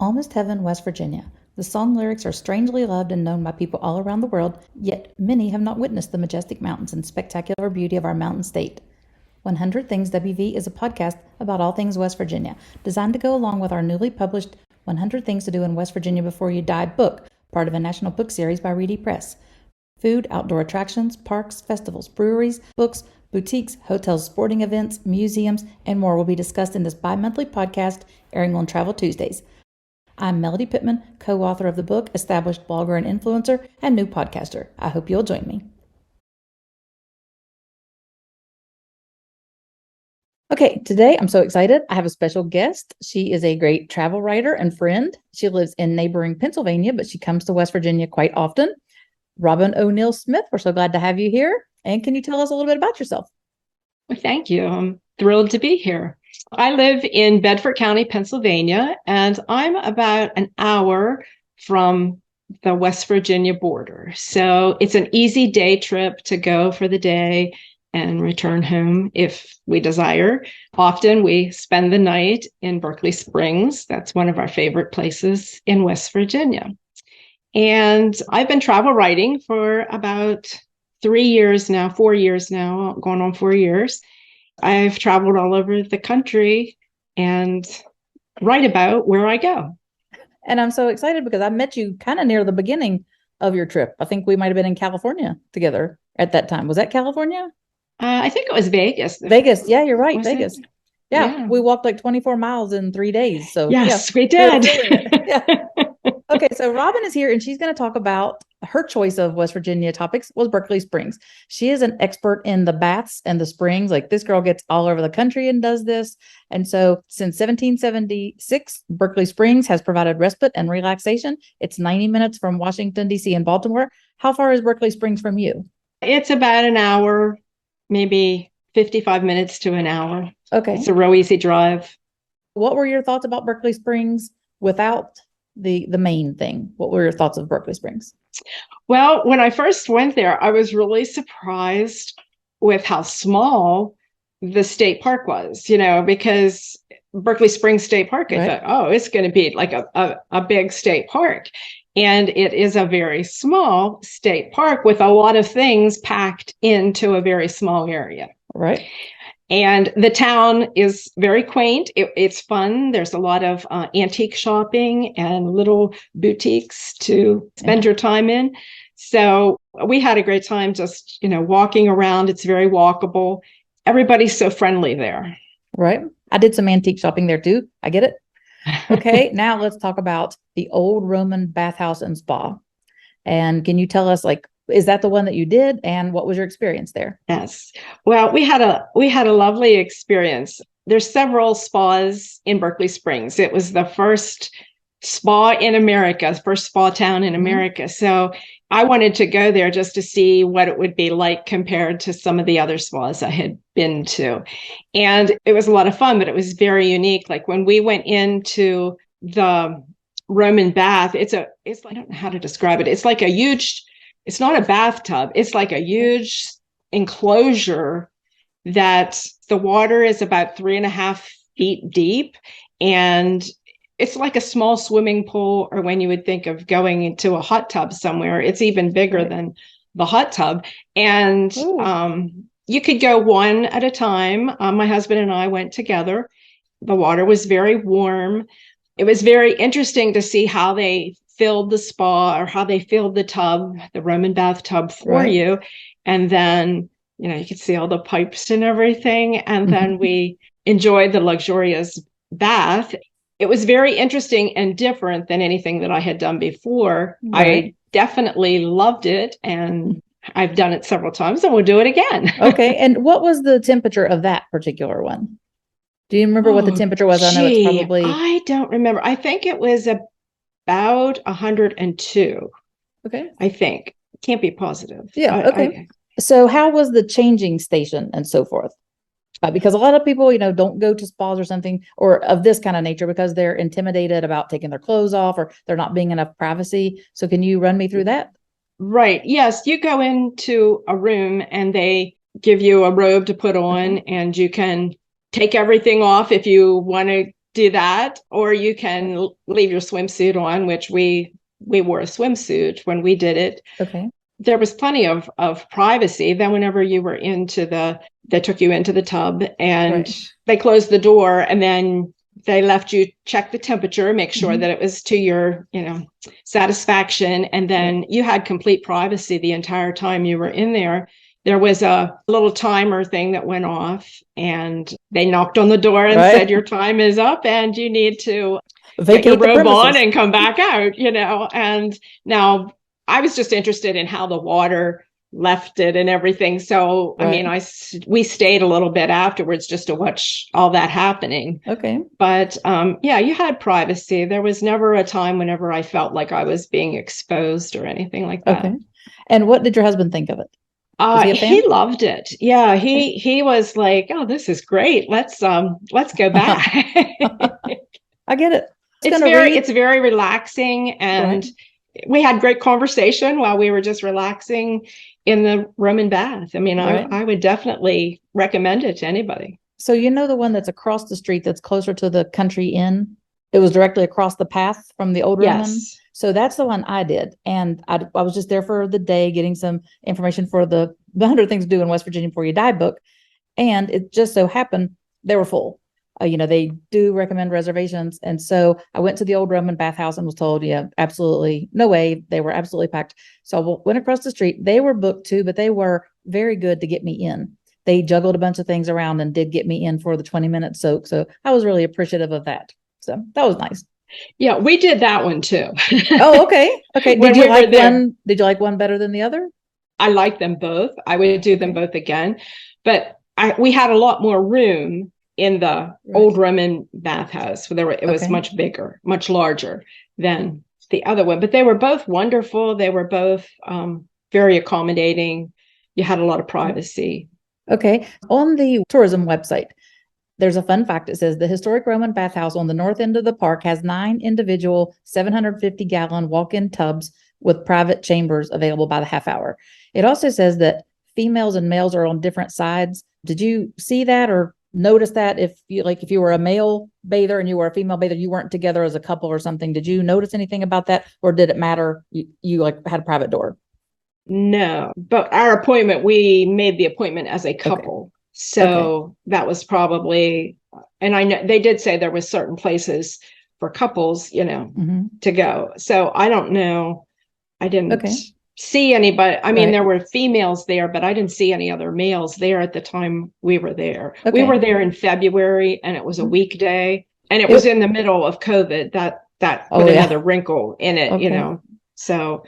Almost Heaven, West Virginia. The song lyrics are strangely loved and known by people all around the world, yet many have not witnessed the majestic mountains and spectacular beauty of our mountain state. 100 Things WV is a podcast about all things West Virginia, designed to go along with our newly published 100 Things to Do in West Virginia Before You Die book, part of a national book series by Reedy Press. Food, outdoor attractions, parks, festivals, breweries, books, boutiques, hotels, sporting events, museums, and more will be discussed in this bi-monthly podcast airing on Travel Tuesdays. I'm Melody Pittman, co-author of the book, established blogger and influencer, and new podcaster. I hope you'll join me. Okay, today I'm so excited. I have a special guest. She is a great travel writer and friend. She lives in neighboring Pennsylvania, but she comes to West Virginia quite often. Robin O'Neill Smith, we're so glad to have you here. And can you tell us a little bit about yourself? Well, thank you. I'm thrilled to be here. I live in Bedford County, Pennsylvania, and I'm about an hour from the West Virginia border. So it's an easy day trip to go for the day and return home if we desire. Often we spend the night in Berkeley Springs. That's one of our favorite places in West Virginia. And I've been travel writing for about 4 years now, going on 4 years. I've traveled all over the country and write about where I go. And I'm so excited because I met you kind of near the beginning of your trip. I think we might have been in California together at that time. Was that California? I think it was Vegas. Vegas. Yeah, you're right. Was Vegas. it? Yeah, we walked like 24 miles in 3 days. So yes, yeah, we did. Yeah. Okay, so Robin is here and she's going to talk about her choice of West Virginia topics was Berkeley Springs. She is an expert in the baths and the springs. Like this girl gets all over the country and does this. And so since 1776, Berkeley Springs has provided respite and relaxation. It's 90 minutes from Washington, D.C. and Baltimore. How far is Berkeley Springs from you? It's about an hour, maybe 55 minutes to an hour. Okay. It's a real easy drive. What were your thoughts about Berkeley Springs without the main thing? What were your thoughts of Berkeley Springs? Well, when I first went there, I was really surprised with how small the state park was, because Berkeley Springs State Park, I thought, oh, it's going to be like a big state park. And it is a very small state park with a lot of things packed into a very small area. Right. And the town is very quaint. It's fun. There's a lot of antique shopping and little boutiques to spend your time in. So we had a great time just, walking around. It's very walkable. Everybody's so friendly there. Right. I did some antique shopping there too. I get it. Okay. Now let's talk about the old Roman bathhouse and spa. And can you tell us, is that the one that you did? And what was your experience there? Yes. Well, we had a lovely experience. There's several spas in Berkeley Springs. It was the first spa in America, first spa town in America. So I wanted to go there just to see what it would be like compared to some of the other spas I had been to. And it was a lot of fun, but it was very unique. Like when we went into the Roman bath, it's like, I don't know how to describe it. It's like a huge, it's not a bathtub. It's like a huge enclosure that the water is about 3.5 feet deep. And it's like a small swimming pool, or when you would think of going into a hot tub somewhere, it's even bigger than the hot tub. And you could go one at a time. My husband and I went together. The water was very warm. It was very interesting to see how they filled the spa or how they filled the tub, the Roman bathtub for you. And then, you could see all the pipes and everything. And then we enjoyed the luxurious bath. It was very interesting and different than anything that I had done before. Right. I definitely loved it, and I've done it several times, and we'll do it again. Okay. And what was the temperature of that particular one? Do you remember what the temperature was? I know it's probably... I don't remember. I think it was about 102. Okay. I think. Can't be positive. Yeah. Okay. So how was the changing station and so forth? Because a lot of people, don't go to spas or something or of this kind of nature because they're intimidated about taking their clothes off or there not being enough privacy. So can you run me through that? Right. Yes. You go into a room and they give you a robe to put on, and you can take everything off if you want to do that, or you can leave your swimsuit on, which we wore a swimsuit when we did it. Okay. There was plenty of privacy. Then whenever you were they took you into the tub and they closed the door, and then they left you check the temperature, make sure that it was to your, satisfaction. And then you had complete privacy the entire time you were in there. There was a little timer thing that went off, and they knocked on the door and said, your time is up and you need to vacate get your robe on and come back out, And now I was just interested in how the water left it and everything. So, I mean, we stayed a little bit afterwards just to watch all that happening. Okay. But you had privacy. There was never a time whenever I felt like I was being exposed or anything like that. Okay. And what did your husband think of it? He loved it. Yeah, he was like, "Oh, this is great. Let's go back." I get it. It's very relaxing, and we had great conversation while we were just relaxing in the Roman bath. I mean, I would definitely recommend it to anybody. So the one that's across the street that's closer to the country inn? It was directly across the path from the old Roman. So that's the one I did. And I was just there for the day getting some information for the 100 Things to Do in West Virginia Before You Die book. And it just so happened they were full. They do recommend reservations. And so I went to the old Roman bathhouse and was told, absolutely no way. They were absolutely packed. So I went across the street. They were booked too, but they were very good to get me in. They juggled a bunch of things around and did get me in for the 20-minute soak. So I was really appreciative of that. So that was nice. Yeah, we did that one too. Oh, okay. Okay. Did you like one better than the other? I like them both. I would do them both again. But we had a lot more room in the old Roman bathhouse. It was much bigger, much larger than the other one. But they were both wonderful. They were both very accommodating. You had a lot of privacy. Okay. On the tourism website, there's a fun fact. It says the historic Roman bathhouse on the north end of the park has 9 individual 750-gallon walk-in tubs with private chambers available by the half hour. It also says that females and males are on different sides. Did you see that or notice that? If you were a male bather and you were a female bather, you weren't together as a couple or something. Did you notice anything about that, or did it matter? You had a private door? No, but we made the appointment as a couple. Okay. So that was probably, and I know they did say there was certain places for couples, to go. So I don't know. I didn't see anybody. I mean, there were females there, but I didn't see any other males there at the time we were there. Okay. We were there in February, and it was a weekday, and it was in the middle of COVID. That put another wrinkle in it, So,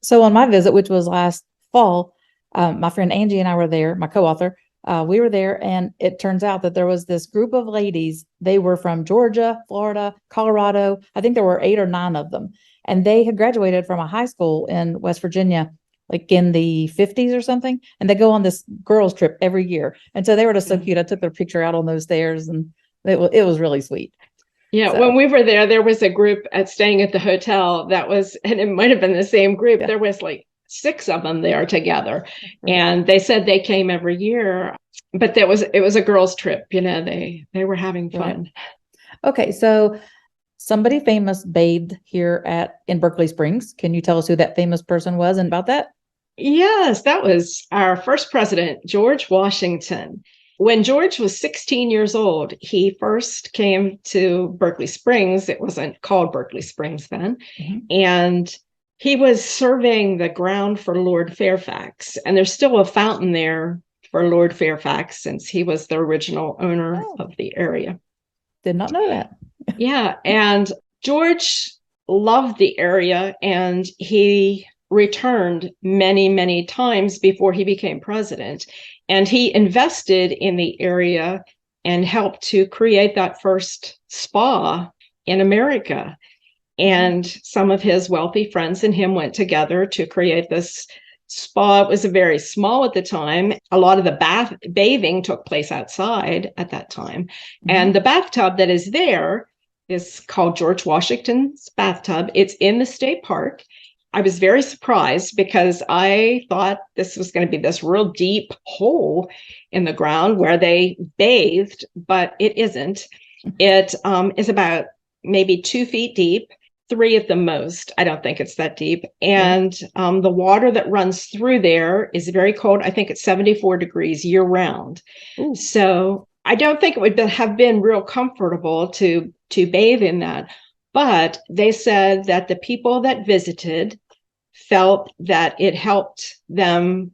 so on my visit, which was last fall, my friend Angie and I were there, my co-author. We were there, and it turns out that there was this group of ladies. They were from Georgia, Florida, Colorado. I think there were 8 or 9 of them. And they had graduated from a high school in West Virginia, like in the 50s or something. And they go on this girls' trip every year. And so they were just so cute. I took their picture out on those stairs, and it was really sweet. Yeah, so. When we were there was a group staying at the hotel and it might have been the same group. Yeah. There was like 6 of them there together. Right. And they said they came every year, but it was a girls' trip. They were having fun. Right. Okay, so somebody famous bathed here in Berkeley Springs. Can you tell us who that famous person was and about that? Yes, that was our first president, George Washington. When George was 16 years old, he first came to Berkeley Springs. It wasn't called Berkeley Springs then. Mm-hmm. And he was surveying the ground for Lord Fairfax. And there's still a fountain there for Lord Fairfax, since he was the original owner of the area. Did not know that. Yeah. And George loved the area, and he returned many, many times before he became president. And he invested in the area and helped to create that first spa in America. And some of his wealthy friends and him went together to create this spa. It was very small at the time. A lot of the bathing took place outside at that time. Mm-hmm. And the bathtub that is there is called George Washington's bathtub. It's in the state park. I was very surprised because I thought this was going to be this real deep hole in the ground where they bathed, but it isn't. It is about maybe 2 feet deep, three at the most. I don't think it's that deep. And the water that runs through there is very cold. I think it's 74 degrees year round. Ooh. So I don't think it would have been real comfortable to bathe in that. But they said that the people that visited felt that it helped them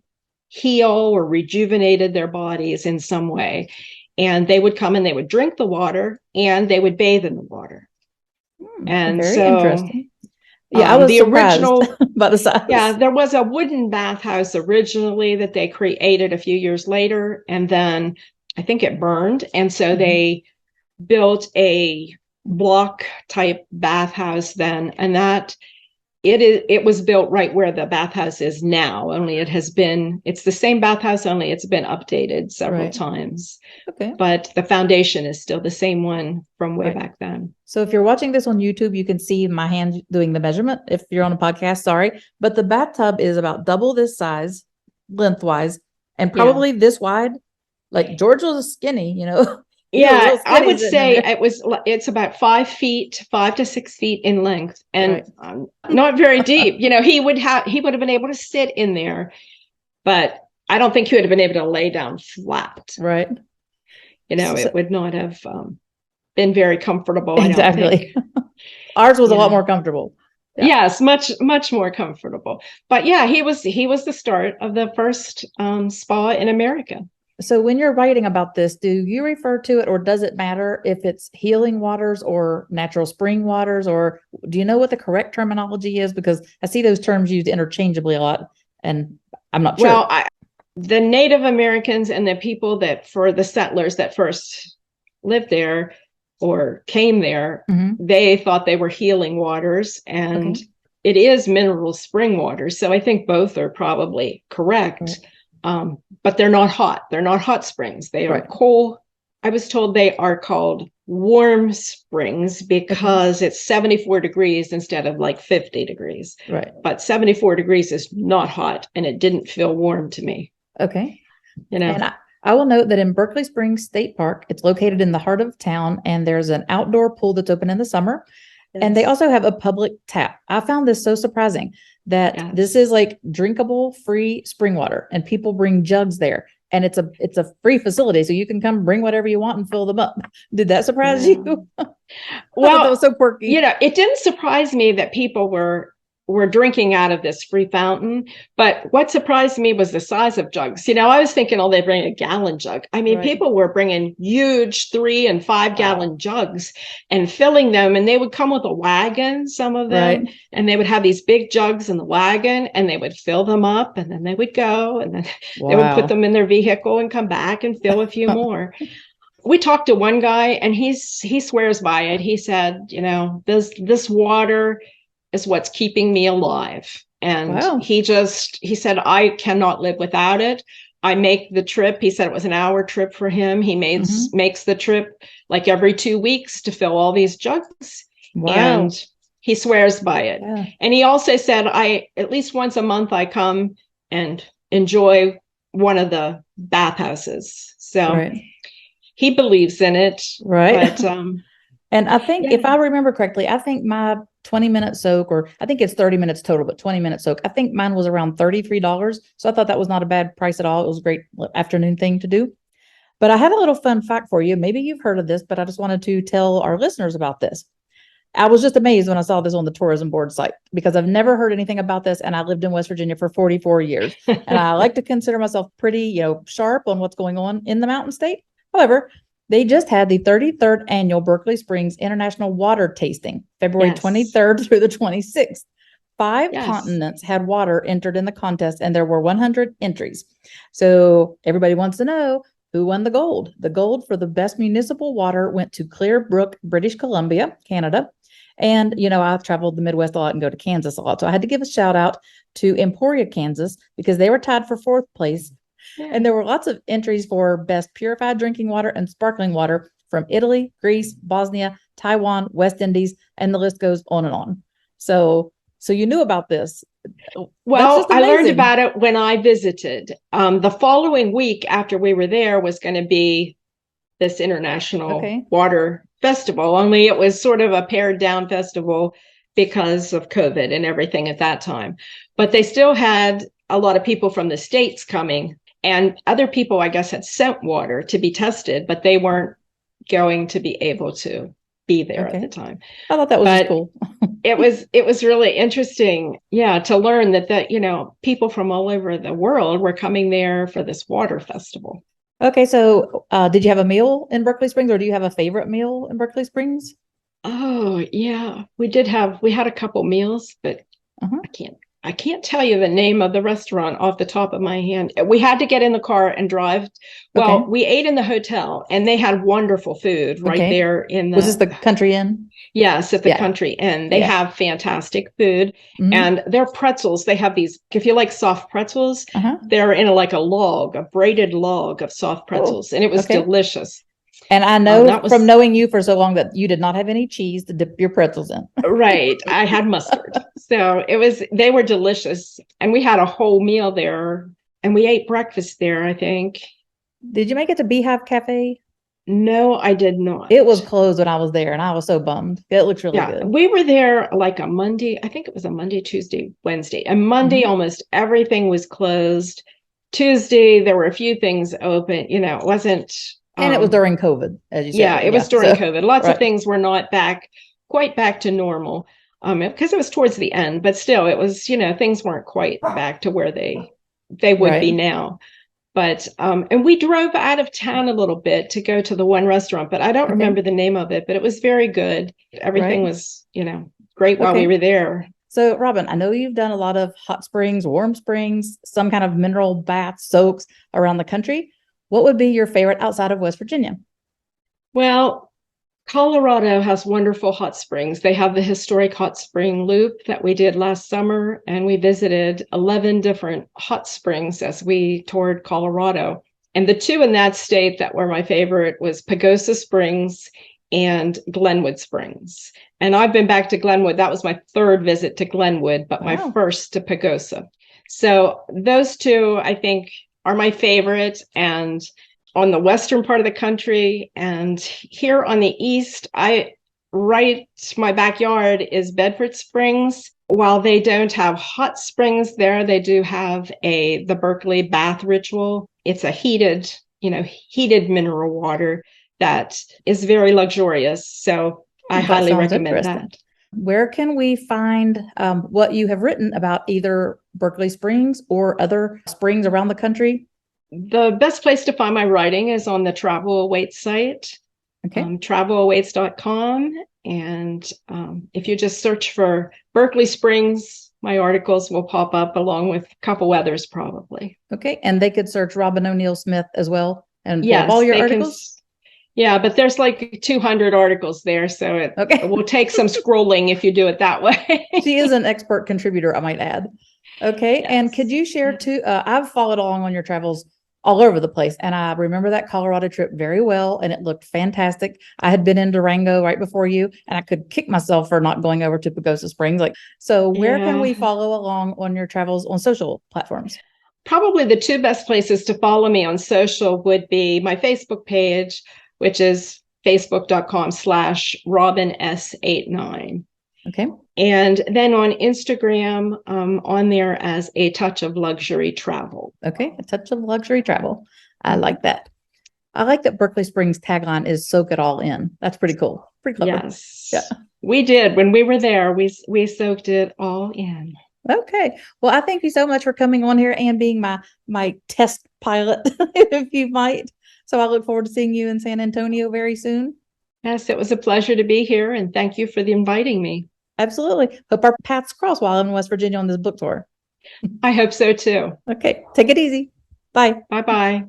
heal or rejuvenated their bodies in some way. And they would come and they would drink the water and they would bathe in the water. And very so interesting. Yeah, I was the surprised original by the size. Yeah, there was a wooden bathhouse originally that they created a few years later, and then I think it burned. And so they built a block type bathhouse then, and that it was built right where the bathhouse is now, only it's the same bathhouse, only it's been updated several times. Okay. But the foundation is still the same one from way back then. So if you're watching this on YouTube, you can see my hand doing the measurement. If you're on a podcast, sorry. But the bathtub is about double this size lengthwise and probably this wide. Like George was skinny, Yeah, I would say it's about 5 feet, 5 to 6 feet in length, and not very deep. He would have been able to sit in there, but I don't think he would have been able to lay down flat. Right. It would not have been very comfortable. Exactly. I don't think. Ours was a lot more comfortable. Yeah. Yes, much more comfortable. But yeah, he was the start of the first spa in America. So when you're writing about this, do you refer to it, or does it matter if it's healing waters or natural spring waters, or do you know what the correct terminology is? Because I see those terms used interchangeably a lot, and I'm not sure. Well, the Native Americans and the people for the settlers that first lived there or came there, they thought they were healing waters, and it is mineral spring water. So I think both are probably correct. But they're not hot. They're not hot springs. They are cold. I was told they are called warm springs because it's 74 degrees instead of like 50 degrees. Right. But 74 degrees is not hot, and it didn't feel warm to me. Okay. And I will note that in Berkeley Springs State Park, it's located in the heart of town, and there's an outdoor pool that's open in the summer. Yes. And they also have a public tap. I found this so surprising that this is like drinkable, free spring water, and people bring jugs there, and it's a free facility, so you can come bring whatever you want and fill them up. Did that surprise you? Well, that was so quirky. It didn't surprise me that people were drinking out of this free fountain, but what surprised me was the size of jugs. I was thinking, they bring a gallon jug. I mean, people were bringing huge 3 and 5 gallon jugs and filling them, and they would come with a wagon, some of them, and they would have these big jugs in the wagon, and they would fill them up, and then they would go, and then they would put them in their vehicle and come back and fill a few more. We talked to one guy, and he swears by it. He said, this water is what's keeping me alive. And he said, I cannot live without it. I make the trip. He said it was an hour trip for him. He makes the trip like every 2 weeks to fill all these jugs. Wow. And he swears by it. Yeah. And he also said, at least once a month, I come and enjoy one of the bathhouses. So he believes in it. Right. But, and I think if I remember correctly, I think my 20-minute soak, or I think it's 30 minutes total, but 20-minute soak, I think mine was around $33. So I thought that was not a bad price at all. It was a great afternoon thing to do. But I have a little fun fact for you. Maybe you've heard of this, but I just wanted to tell our listeners about this. I was just amazed when I saw this on the tourism board site, because I've never heard anything about this. And I lived in West Virginia for 44 years. And I like to consider myself pretty, sharp on what's going on in the Mountain State. However, they just had the 33rd annual Berkeley Springs International Water Tasting, February 23rd through the 26th. 5 continents had water entered in the contest, and there were 100 entries. So everybody wants to know who won the gold. The gold for the best municipal water went to Clear Brook, British Columbia, Canada. And, I've traveled the Midwest a lot and go to Kansas a lot. So I had to give a shout out to Emporia, Kansas, because they were tied for 4th place. Yeah. And there were lots of entries for best purified drinking water and sparkling water from Italy, Greece, Bosnia, Taiwan, West Indies, and the list goes on and on. So you knew about this. Well, I learned about it when I visited. The following week after we were there was going to be this international water festival, only it was sort of a pared down festival because of COVID and everything at that time. But they still had a lot of people from the States coming, and other people, I guess, had sent water to be tested, but they weren't going to be able to be there at the time. I thought that was just cool. it was really interesting, yeah, to learn that people from all over the world were coming there for this water festival. Okay, so did you have a meal in Berkeley Springs, or do you have a favorite meal in Berkeley Springs? Oh, yeah, we had a couple meals, but I can't tell you the name of the restaurant off the top of my hand. We had to get in the car and drive. Well, we ate in the hotel, and they had wonderful food right there in the. Was this the Country Inn? Yes, at the Country Inn. They have fantastic food, and their pretzels. They have these. If you like soft pretzels, they're in a braided log of soft pretzels, and it was delicious. And I know from knowing you for so long that you did not have any cheese to dip your pretzels in. Right. I had mustard. So they were delicious. And we had a whole meal there, and we ate breakfast there, I think. Did you make it to Beehive Cafe? No, I did not. It was closed when I was there, and I was so bummed. It looks really good. We were there like a Monday. I think it was a Monday, Tuesday, Wednesday. And Monday, almost everything was closed. Tuesday, there were a few things open. It wasn't. And it was during COVID, as you said. Yeah, it was during COVID. Lots of things were not quite back to normal, because it was towards the end. But still, it was, things weren't quite back to where they would be now. But and we drove out of town a little bit to go to the one restaurant, but I don't remember the name of it. But it was very good. Everything was, great while we were there. So, Robin, I know you've done a lot of hot springs, warm springs, some kind of mineral bath soaks around the country. What would be your favorite outside of West Virginia? Well, Colorado has wonderful hot springs. They have the historic hot spring loop that we did last summer, and we visited 11 different hot springs as we toured Colorado. And the two in that state that were my favorite was Pagosa Springs and Glenwood Springs. And I've been back to Glenwood. That was my third visit to Glenwood, but my first to Pagosa. So those two, I think, are my favorite. And on the western part of the country and here on the east, my backyard is Bedford Springs. While they don't have hot springs there, they do have the Berkeley bath ritual. It's a heated mineral water that is very luxurious. So I highly recommend that. Where can we find what you have written about either Berkeley Springs or other springs around the country? The best place to find my writing is on the Travel Awaits site, travelawaits.com. And if you just search for Berkeley Springs, my articles will pop up along with a couple others probably. Okay. And they could search Robin O'Neill Smith as well and pull up all your articles? Yeah, but there's like 200 articles there, so it will take some scrolling if you do it that way. She is an expert contributor, I might add. Okay, yes. And could you share too, I've followed along on your travels all over the place, and I remember that Colorado trip very well, and it looked fantastic. I had been in Durango right before you, and I could kick myself for not going over to Pagosa Springs. So where can we follow along on your travels on social platforms? Probably the two best places to follow me on social would be my Facebook page, which is facebook.com/RobinS89. Okay. And then on Instagram, on there as A Touch of Luxury Travel. Okay, A Touch of Luxury Travel. I like that. I like that Berkeley Springs tagline is soak it all in. That's pretty cool. Pretty clever. Yes. Yeah. We did. When we were there, we soaked it all in. Okay. Well, I thank you so much for coming on here and being my test pilot, if you might. So I look forward to seeing you in San Antonio very soon. Yes, it was a pleasure to be here, and thank you for inviting me. Absolutely. Hope our paths cross while I'm in West Virginia on this book tour. I hope so too. Okay. Take it easy. Bye. Bye-bye.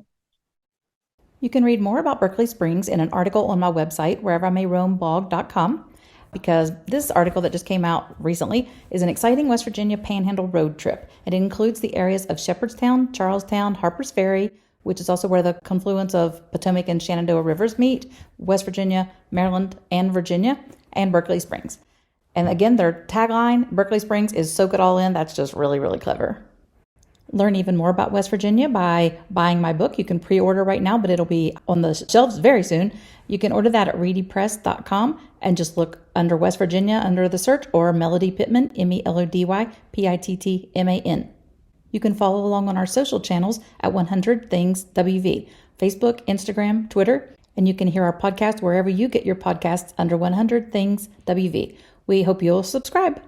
You can read more about Berkeley Springs in an article on my website, whereverImayroamblog.com, because this article that just came out recently is an exciting West Virginia Panhandle road trip. It includes the areas of Shepherdstown, Charlestown, Harpers Ferry, which is also where the confluence of Potomac and Shenandoah rivers meet, West Virginia, Maryland, and Virginia, and Berkeley Springs. And again, their tagline, Berkeley Springs, is soak it all in. That's just really, really clever. learn even more about West Virginia by buying my book. You can pre-order right now, but it'll be on the shelves very soon. You can order that at readypress.com and just look under West Virginia under the search, or Melody Pittman, MELODY PITTMAN. You can follow along on our social channels at 100 Things WV, Facebook, Instagram, Twitter, and you can hear our podcast wherever you get your podcasts under 100 Things WV. We hope you'll subscribe.